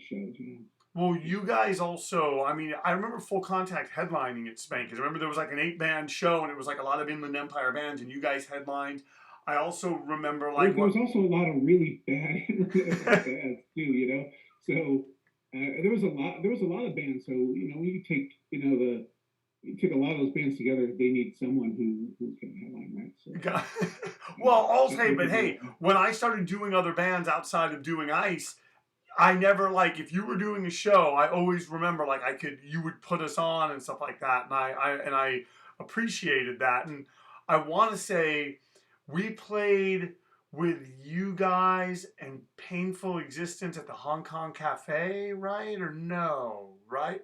shows, you know. Well, you guys also, I mean, I remember Full Contact headlining at Spankers. I remember there was like an 8 band show and it was like a lot of Inland Empire bands and you guys headlined. I also remember like There what. was also a lot of really bad bands too, you know. So there was a lot of bands. So you know, when you take you take a lot of those bands together, they need someone who's going to headline, right? So Well, I'll say, I but think you're hey, right. when I started doing other bands outside of doing Ice, I never like if you were doing a show, I always remember like you would put us on and stuff like that, and I appreciated that, and I want to say we played with you guys and Painful Existence at the Hong Kong Cafe, right or no, right?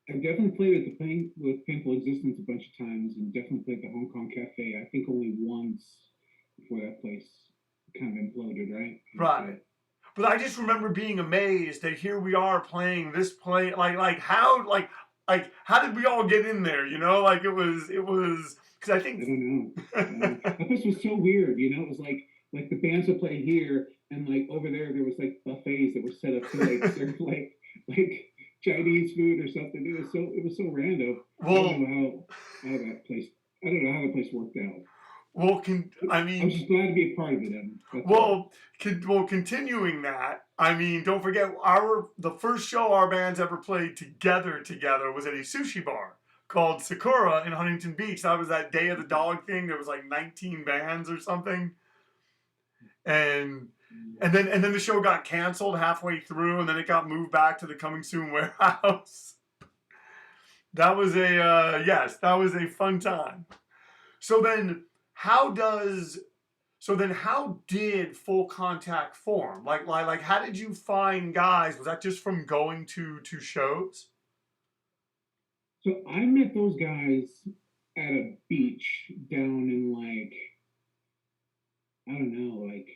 I've definitely played at the with Painful Existence a bunch of times, and definitely played at the Hong Kong Cafe. I think only once before that place kind of imploded, right? Right. But I just remember being amazed that here we are playing this play like how did we all get in there? You know, like it was because I I think. don't know. I don't know. That place was so weird. You know, it was like the bands would play here, and like over there was like buffets that were set up to like serve like Chinese food or something. It was so random. I don't well know how that place. I don't know how the place worked out. I I was mean just glad to be a part of it, Evan. That's all. well continuing that, I mean, don't forget the first show our bands ever played together was at a sushi bar called Sakura in Huntington Beach. That was that Day of the Dog thing. There was like 19 bands or something. and and then the show got canceled halfway through, and then it got moved back to the Coming Soon warehouse. That was a yes, that was a fun time. So then, how does how did Full Contact form? Like how did you find guys? Was that just from going to shows? So I met those guys at a beach down in like I don't know, like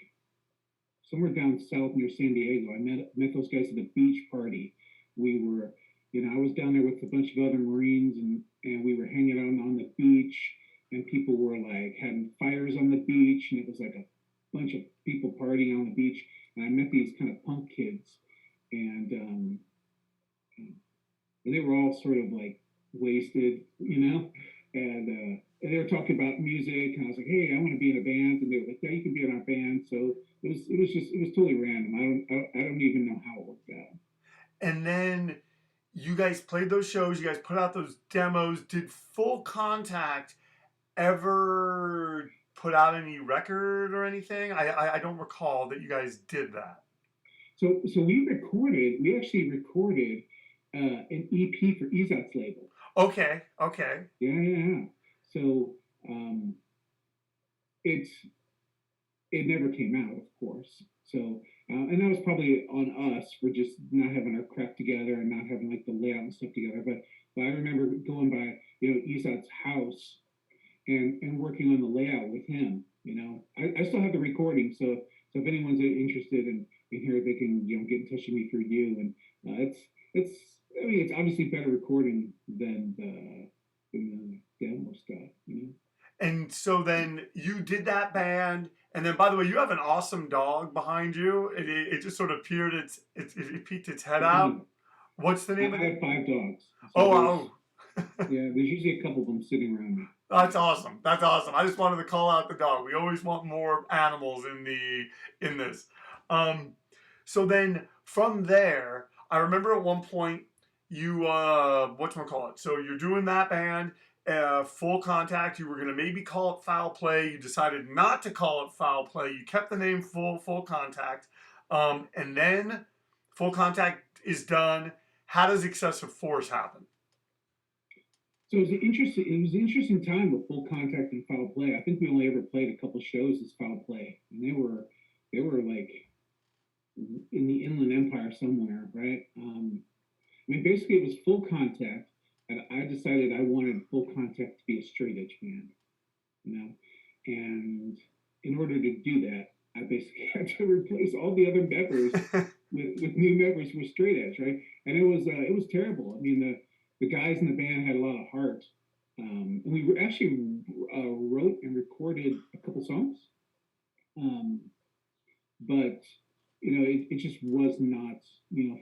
somewhere down south near San Diego. I met those guys at a beach party. We were, you know, I was down there with a bunch of other Marines, and we were hanging out on the beach, and people were like having fires on the beach, and it was like a bunch of people partying on the beach. And I met these kind of punk kids, and they were all sort of like wasted, you know, and they were talking about music, and I was like, hey, I want to be in a band, and they were like, yeah, you can be in our band. So it was totally random. I don't even know how it worked out. And then you guys played those shows. You guys put out those demos. Did Full Contact ever put out any record or anything? I don't recall that you guys did that. So we actually recorded an EP for Ezot's label. Okay, okay. Yeah. So um, it's it never came out, of course. So, and that was probably on us for just not having our crap together and not having like the layout and stuff together. But I remember going by, you know, Esat's house and working on the layout with him. You know, I still have the recording, so if anyone's interested in here, they can get in touch with me through you. And it's I mean it's obviously better recording than the demo stuff. You know. And so then you did that band, and then by the way, you have an awesome dog behind you. It just sort of peered it peeked its head out. What's the name of I it? have 5 dogs, so Oh, oh. there's usually a couple of them sitting around me. That's awesome. That's awesome. I just wanted to call out the dog. We always want more animals in this. Um, so then from there, I remember at one point you call it. So you're doing that band, Full Contact. You were gonna maybe call it Foul Play. You decided not to call it Foul Play. You kept the name Full Contact, and then Full Contact is done. How does excessive force happen? So it was an interesting time with full contact and foul play. I think we only ever played a couple shows as foul play, and they were like in the Inland Empire somewhere, right? I mean, basically it was full contact, and I decided I wanted full contact to be a straight edge band, you know, and in order to do that, I basically had to replace all the other members with new members with straight edge, right? And it was terrible. I mean, the guys in the band had a lot of heart, and we were actually wrote and recorded a couple songs, um, but it just was not,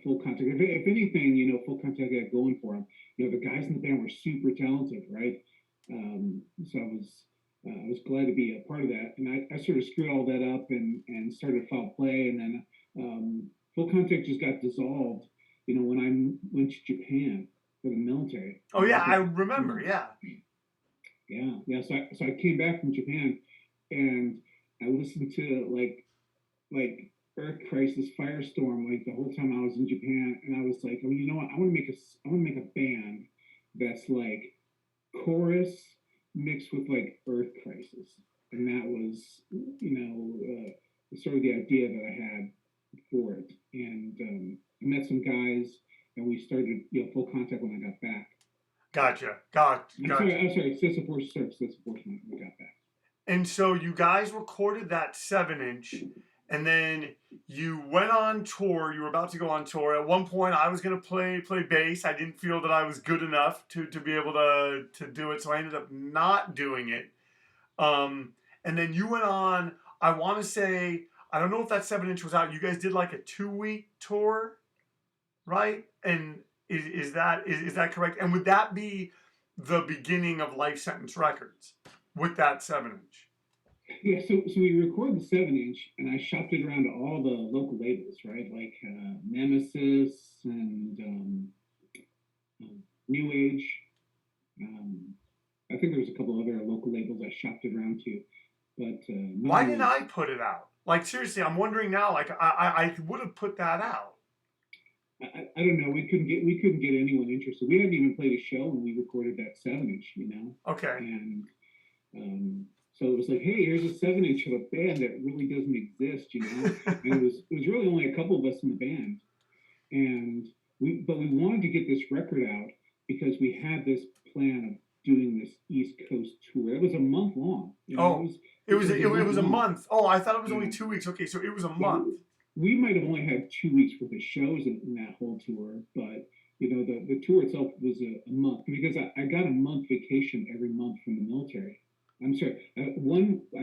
full contact. If anything, full contact got going for him. The guys in the band were super talented, right? So I was glad to be a part of that. And I sort of screwed all that up and started foul play. And then full contact just got dissolved, when I went to Japan for the military. Oh, yeah, I remember, yeah. Yeah. So I came back from Japan and I listened to like Earth Crisis Firestorm like the whole time I was in Japan, and I was like, oh, you know what? I want to make a band that's like chorus mixed with like Earth Crisis, and that was sort of the idea that I had for it. And I met some guys, and we started full contact when I got back. Gotcha. I'm sorry. Excessive Force when I got back. And so you guys recorded that 7-inch, and then you went on tour. You were about to go on tour. At one point, I was going to play bass. I didn't feel that I was good enough to be able to do it, so I ended up not doing it. And then you went on, I want to say, I don't know if that 7-inch was out. You guys did like a 2-week tour, right? And is that correct? And would that be the beginning of Life Sentence Records with that 7-inch? Yeah, so we recorded the 7-inch, and I shopped it around to all the local labels, right? Like Nemesis and New Age. I think there was a couple other local labels I shopped it around to. But why didn't I put it out? Like, seriously, I'm wondering now. Like, I would have put that out. I don't know. We couldn't get anyone interested. We hadn't even played a show when we recorded that 7-inch, Okay. And so it was like, hey, here's a 7-inch of a band that really doesn't exist, And it was really only a couple of us in the band, and we wanted to get this record out because we had this plan of doing this East Coast tour. It was a month long. It was a month. Oh, I thought it was only 2 weeks. Okay, so it was a month. We might have only had 2 weeks worth of shows in that whole tour, but the tour itself was a month because I got a month vacation every month from the military. I'm sorry, I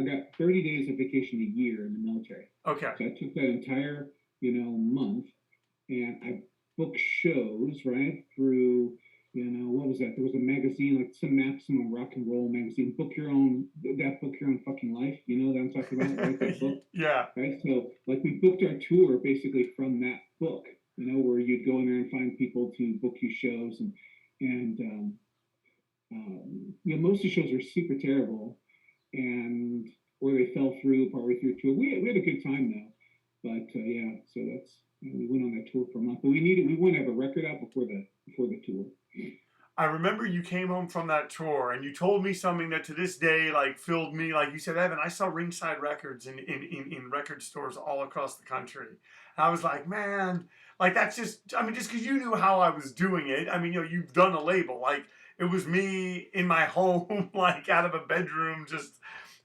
got 30 days of vacation a year in the military. Okay. So I took that entire month, and I booked shows right through. What was that? There was a magazine, like some Maximum Rock and Roll magazine. Book your own fucking life. You know what I'm talking about, right? That book. Yeah. Right. So, like, we booked our tour basically from that book. Where you'd go in there and find people to book you shows, and most of the shows were super terrible, or they fell through partway through tour. We had a good time though, but so that's we went on that tour for a month. But we wanted to have a record out before the tour. I remember you came home from that tour and you told me something that to this day like filled me. Like you said, Evan, I saw Ringside Records in record stores all across the country. And I was like, man, like that's just because you knew how I was doing it. I mean, you've done a label. Like it was me in my home, like out of a bedroom, just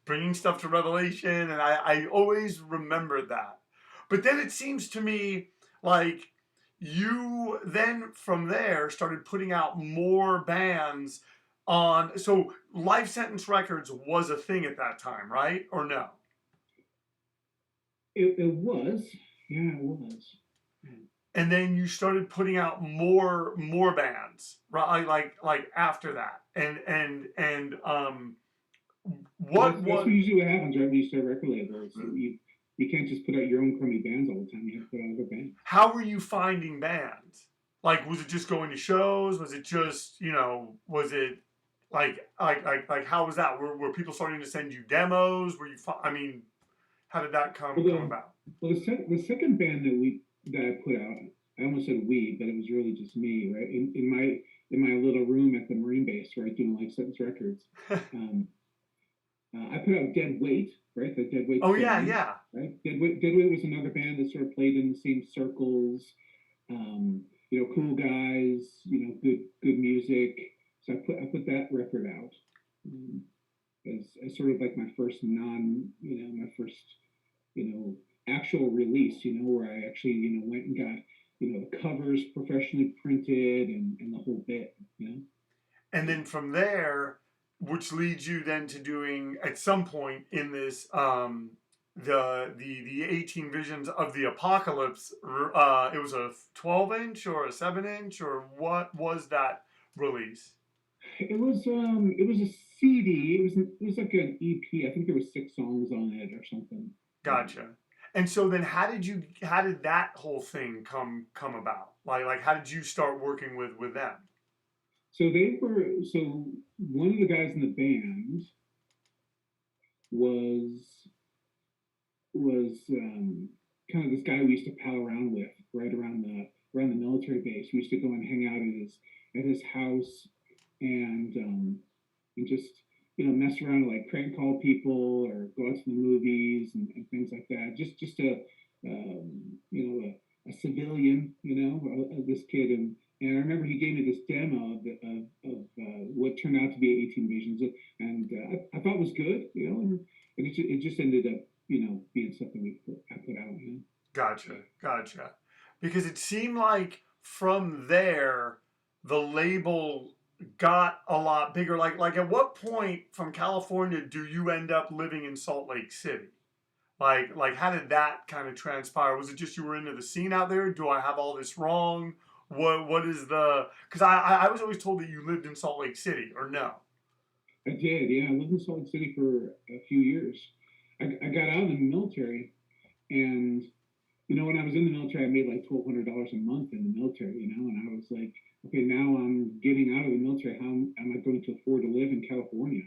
bringing stuff to Revelation. And I always remembered that. But then it seems to me like you then from there started putting out more bands on. So Life Sentence Records was a thing at that time, right? Or no? It was. Yeah, it was. And then you started putting out more bands, right? Like after that. And that's usually what happens right when you start record labels. Mm-hmm. You can't just put out your own crummy bands all the time. You have to put out other bands. How were you finding bands? Like, was it just going to shows? Was it just, was it like how was that? Were people starting to send you demos? Were you, how did that come about? Well, the second band that I put out, I almost said we, but it was really just me, right? In my little room at the Marine base, right, doing Life Sentence Records. I put out Dead Weight, right? The Dead Weight. Oh band, yeah. Right. Dead Weight was another band that sort of played in the same circles. Cool guys. Good music. So I put that record out as sort of like my first actual release. Where I actually went and got the covers professionally printed and the whole bit. And then from there, which leads you then to doing at some point in this the 18 Visions of the Apocalypse. It was a 12-inch or a 7-inch, or what was that release? It was a CD. It was like an EP. I think there was 6 songs on it or something. Gotcha. And so then, how did that whole thing come about? Like how did you start working with them? So one of the guys in the band was kind of this guy we used to pal around with right around the military base. We used to go and hang out at his house and just mess around, like prank call people or go out to the movies and things like that. Just a civilian, this kid. And I remember he gave me this demo of what turned out to be 18 Visions, and I thought it was good, and it just ended up, being something I put out. Gotcha. Because it seemed like from there, the label got a lot bigger. Like at what point from California do you end up living in Salt Lake City? Like how did that kind of transpire? Was it just you were into the scene out there? Do I have all this wrong? What is the? Because I was always told that you lived in Salt Lake City, or no? I did, yeah. I lived in Salt Lake City for a few years. I got out of the military, and when I was in the military, I made like $1,200 a month in the military, and I was like, okay, now I'm getting out of the military. How am I going to afford to live in California?